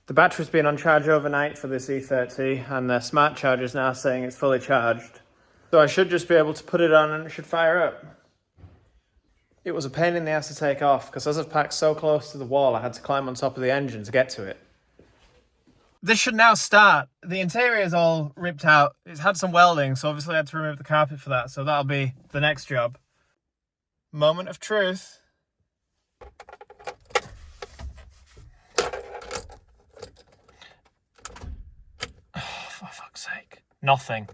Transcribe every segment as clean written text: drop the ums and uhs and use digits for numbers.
The battery's been on charge overnight for this E30 and the smart charger's now saying it's fully charged. So I should just be able to put it on and it should fire up. It was a pain in the ass to take off because as I've parked so close to the wall, I had to climb on top of the engine to get to it. This should now start. The interior is all ripped out. It's had some welding, so obviously I had to remove the carpet for that, so that'll be the next job. Moment of truth. Oh, for fuck's sake. Nothing.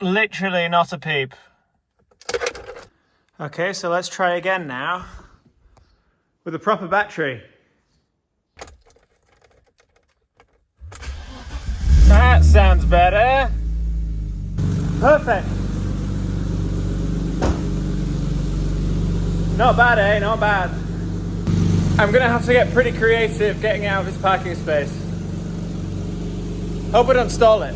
Literally not a peep. Okay, so let's try again now. With a proper battery. That sounds better. Perfect. Not bad, eh? Not bad. I'm gonna have to get pretty creative getting out of this parking space. Hope I don't stall it.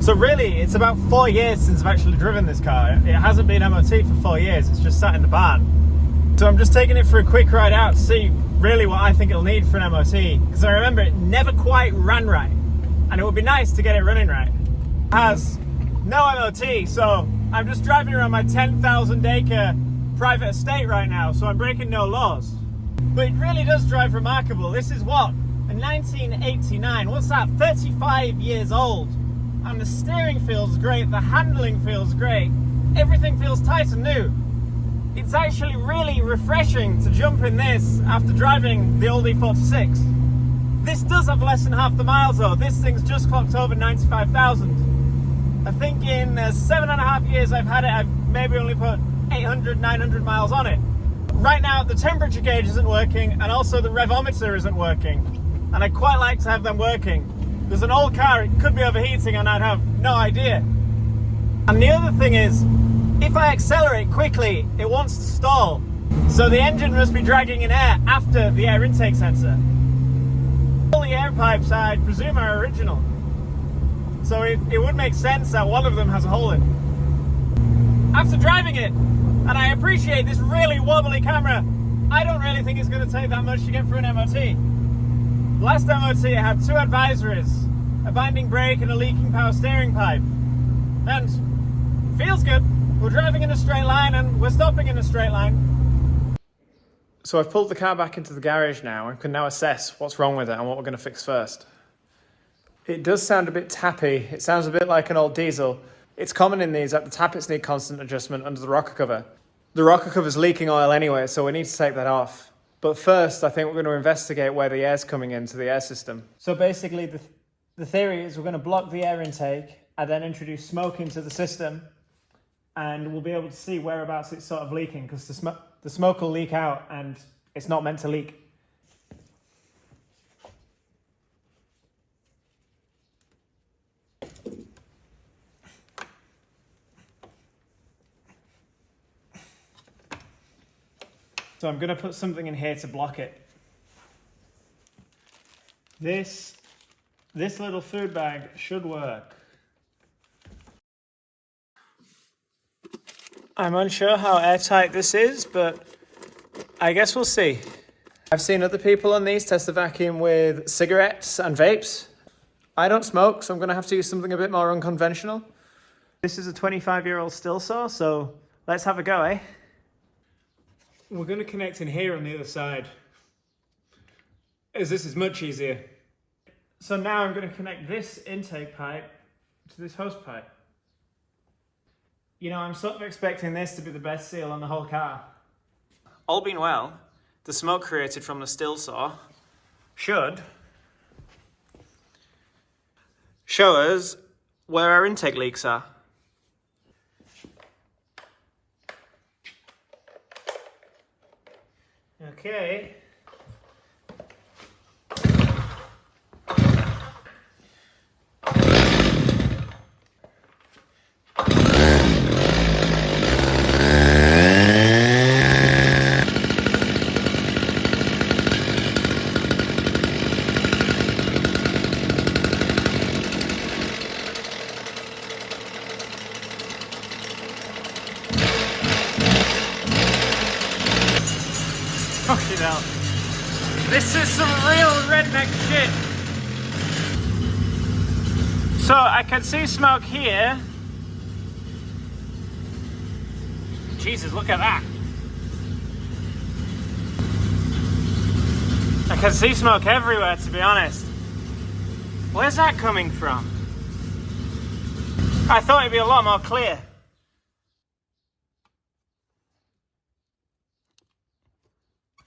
So really, it's about 4 years since I've actually driven this car. It hasn't been MOT for 4 years, it's just sat in the barn. So I'm just taking it for a quick ride out to see really what I think it'll need for an MOT. Because I remember it never quite ran right. And it would be nice to get it running right. It has no MOT, so I'm just driving around my 10,000 acre private estate right now, so I'm breaking no laws. But it really does drive remarkable. This is what? A 1989, what's that? 35 years old. And the steering feels great, the handling feels great, everything feels tight and new. It's actually really refreshing to jump in this after driving the old E46. This does have less than half the miles though. This thing's just clocked over 95,000. I think in 7.5 years I've had it, I've maybe only put 800, 900 miles on it. Right now the temperature gauge isn't working and also the revometer isn't working. And I'd quite like to have them working. There's an old car, it could be overheating and I'd have no idea. And the other thing is, if I accelerate quickly, it wants to stall. So the engine must be dragging in air after the air intake sensor. All the air pipes, I presume, are original. So it would make sense that one of them has a hole in. After driving it, and I appreciate this really wobbly camera, I don't really think it's going to take that much to get through an MOT. Last MOT it had 2 advisories, a binding brake and a leaking power steering pipe. And feels good. We're driving in a straight line and we're stopping in a straight line. So I've pulled the car back into the garage now and can now assess what's wrong with it and what we're going to fix first. It does sound a bit tappy. It sounds a bit like an old diesel. It's common in these that the tappets need constant adjustment under the rocker cover. The rocker cover's leaking oil anyway, so we need to take that off. But first, I think we're going to investigate where the air's coming into the air system. So basically, the theory is we're going to block the air intake and then introduce smoke into the system, and we'll be able to see whereabouts it's sort of leaking, because the smoke will leak out and it's not meant to leak. So I'm going to put something in here to block it. This little food bag should work. I'm unsure how airtight this is, but I guess we'll see. I've seen other people on these test the vacuum with cigarettes and vapes. I don't smoke, so I'm going to have to use something a bit more unconventional. This is a 25-year-old still saw, so let's have a go, eh? We're going to connect in here on the other side, as this is much easier. So now I'm going to connect this intake pipe to this hose pipe. You know, I'm sort of expecting this to be the best seal on the whole car. All being well, the smoke created from the still saw should show us where our intake leaks are. Okay. Fucking hell. This is some real redneck shit. So I can see smoke here. Jesus, look at that. I can see smoke everywhere, to be honest. Where's that coming from? I thought it'd be a lot more clear.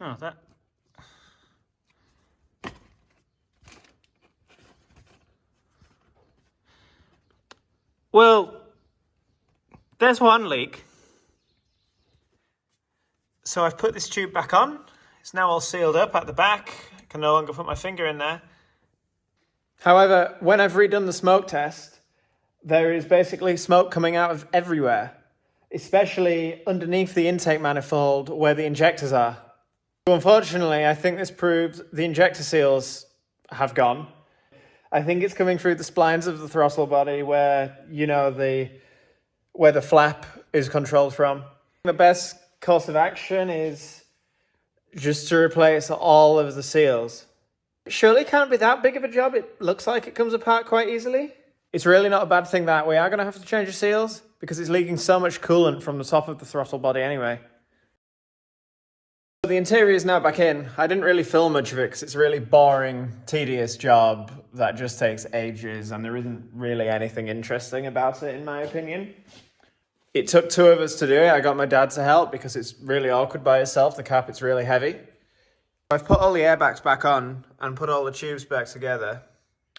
Oh, that. Well, there's one leak. So I've put this tube back on. It's now all sealed up at the back. I can no longer put my finger in there. However, when I've redone the smoke test, there is basically smoke coming out of everywhere, especially underneath the intake manifold where the injectors are. Unfortunately, I think this proves the injector seals have gone. I think it's coming through the splines of the throttle body where, you know, where the flap is controlled from. The best course of action is just to replace all of the seals. Surely it can't be that big of a job. It looks like it comes apart quite easily. It's really not a bad thing that we are going to have to change the seals because it's leaking so much coolant from the top of the throttle body anyway. The interior is now back in. I didn't really film much of it because it's a really boring, tedious job that just takes ages and there isn't really anything interesting about it in my opinion. It took two of us to do it. I got my dad to help because it's really awkward by itself. The carpet's really heavy. I've put all the airbags back on and put all the tubes back together.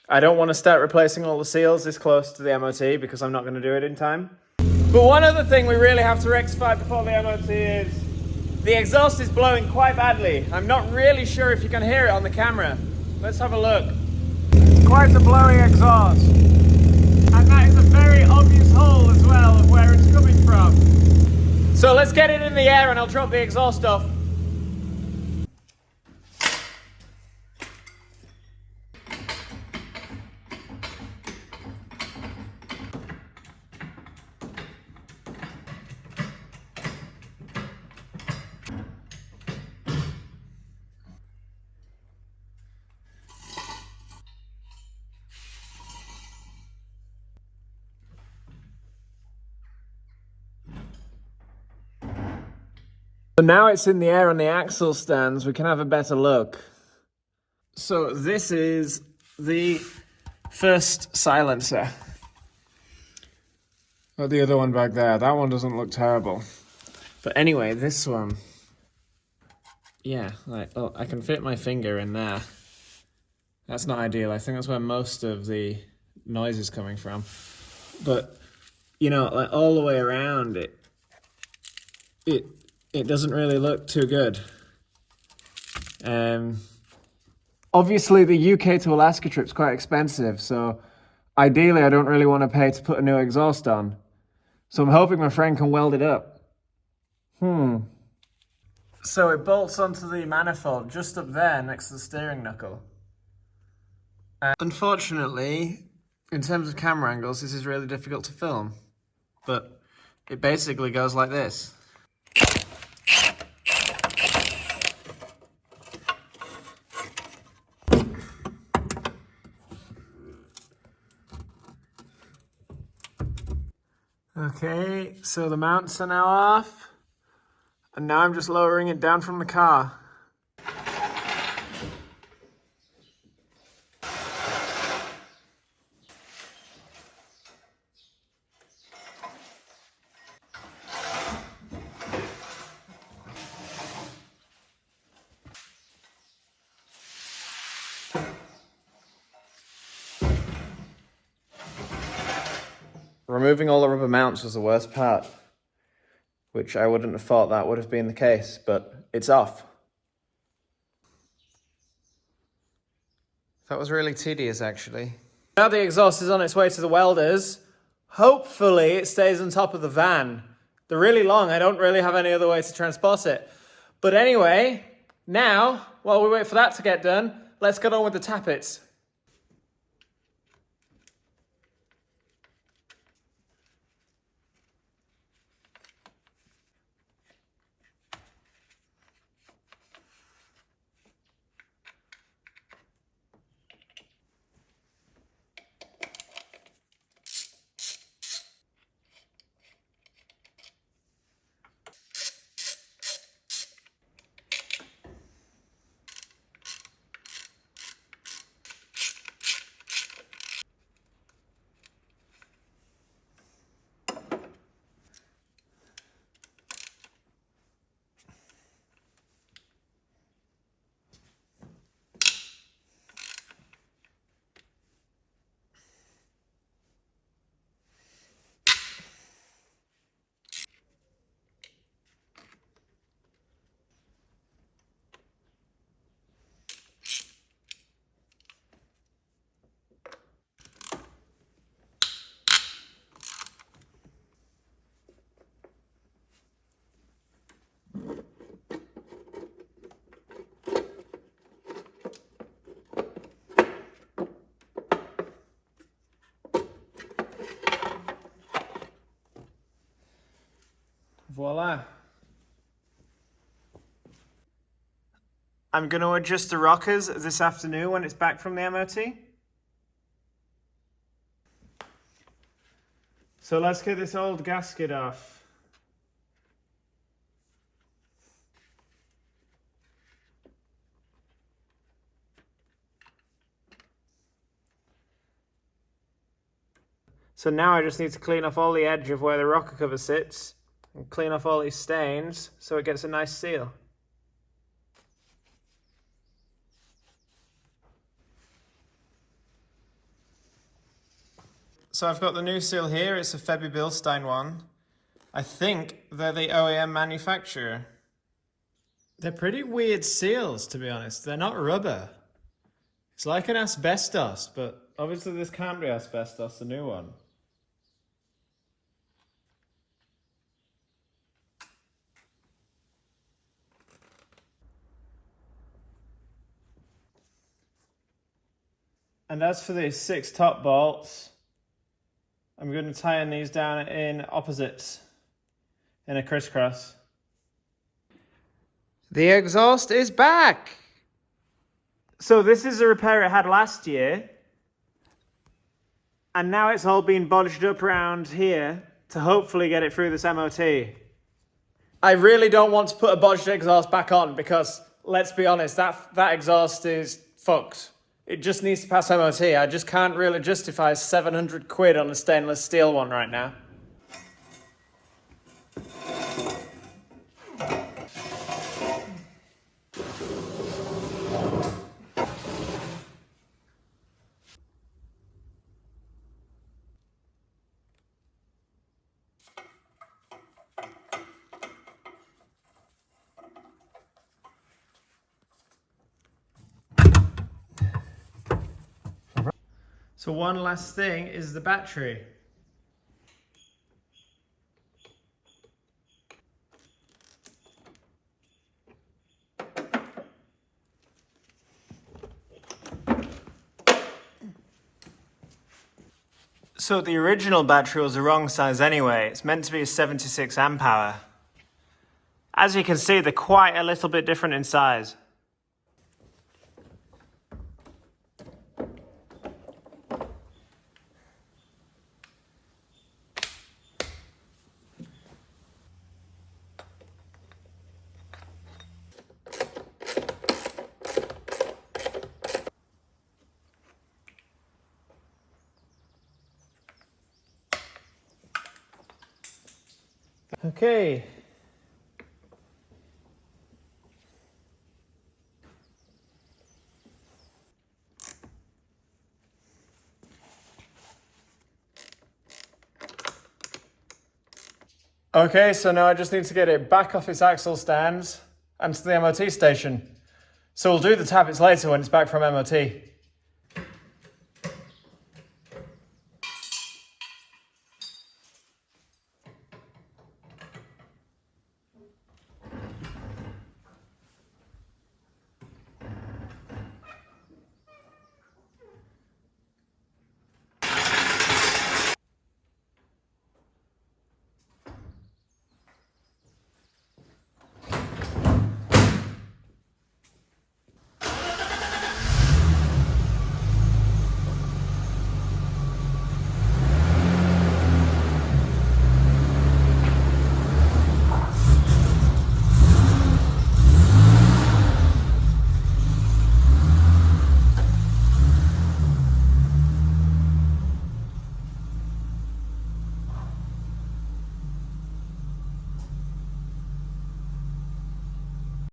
I don't want to start replacing all the seals this close to the MOT because I'm not going to do it in time. But one other thing we really have to rectify before the MOT is the exhaust is blowing quite badly. I'm not really sure if you can hear it on the camera. Let's have a look. Quite a blowing exhaust. And that is a very obvious hole as well of where it's coming from. So let's get it in the air and I'll drop the exhaust off. So now it's in the air on the axle stands, we can have a better look. So this is the first silencer. Got the other one back there. That one doesn't look terrible. But anyway, this one. Yeah, like, oh, I can fit my finger in there. That's not ideal. I think that's where most of the noise is coming from. But, you know, like all the way around it doesn't really look too good. Obviously, the UK to Alaska trip's quite expensive, so ideally I don't really want to pay to put a new exhaust on. So I'm hoping my friend can weld it up. So it bolts onto the manifold just up there next to the steering knuckle. Unfortunately, in terms of camera angles, this is really difficult to film. But it basically goes like this. Okay, so the mounts are now off, and now I'm just lowering it down from the car. Removing all the rubber mounts was the worst part, which I wouldn't have thought that would have been the case, but it's off. That was really tedious, actually. Now the exhaust is on its way to the welders. Hopefully it stays on top of the van. They're really long. I don't really have any other way to transport it. But anyway, now, while we wait for that to get done, let's get on with the tappets. Voila. I'm going to adjust the rockers this afternoon when it's back from the MOT. So let's get this old gasket off. So now I just need to clean off all the edge of where the rocker cover sits and clean off all these stains so it gets a nice seal. So I've got the new seal here. It's a Febby Bilstein one. I think they're the OEM manufacturer. They're pretty weird seals, to be honest. They're not rubber. It's like an asbestos, but obviously this can't be asbestos, the new one. And as for these 6 top bolts, I'm going to tighten these down in opposites in a crisscross. The exhaust is back! So this is a repair it had last year, and now it's all been bodged up around here to hopefully get it through this MOT. I really don't want to put a bodged exhaust back on because, let's be honest, that exhaust is fucked. It just needs to pass MOT. I just can't really justify 700 quid on a stainless steel one right now. So one last thing is the battery. So the original battery was the wrong size anyway. It's meant to be a 76 amp hour. As you can see, they're quite a little bit different in size. Okay. Okay, so now I just need to get it back off its axle stands and to the MOT station. So we'll do the tappets later when it's back from MOT.